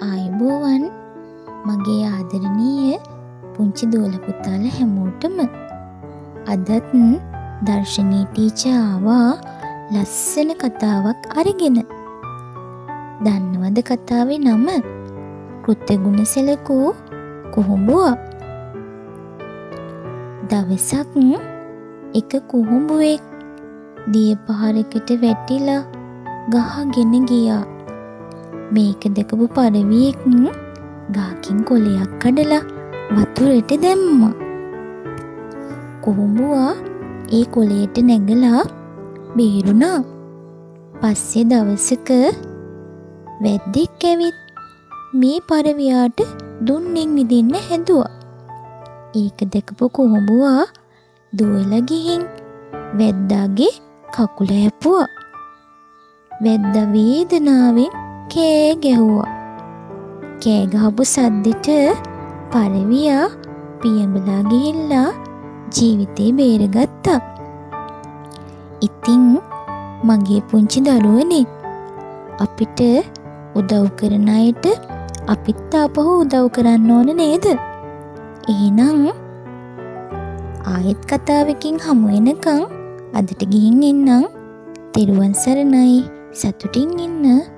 ආයුබෝවන් මගේ ආදරණීය පුංචි දුවලා පුතාලා හැමෝටම. අදත් දර්ශනී ටීචර් ආවා ලස්සන කතාවක් අරගෙන. දන්නවද කතාවේ නම? කෘතගුණ සැලකූ කුහුඹුවා. දවසක් එක කුහුඹුවෙක් දිය පහරකට වැටිලා ගහගෙන ගියා. මේක දැකපු පරවියෙක් ගහකින් කොළයක් කඩලා වතුරට දැම්මා. කුහුඹුවා ඒ කොළයට නැගලා බේරුණා. පස්සේ දවසක වැද්දෙක් ඇවිත් මේ පරවියාට දුන්නෙන් විදින්න හැදුවා. ඒක දැකපු කුහුඹුවා දුවලා ගිහින් වැද්දාගේ කකුල හැපුවා. වැද්දා වේදනාවෙන් කෑ ගැහුවා. කෑ ගහපු සද්දෙට පරවියා පියඹලා ගිහිල්ලා ජීවිතේ බේරගත්තා. ඉතින් මගේ පුංචි දරුවනේ අපිට උදව් කරන අයට අපිත් ආපහු උදව් කරන්න ඕන නේද? එහෙනම් ආයෙත් කතාවකින් හමු වෙනකන් අදට ගිහින් එන්නම්. තෙරුවන් සරණයි. සතුටින් ඉන්න.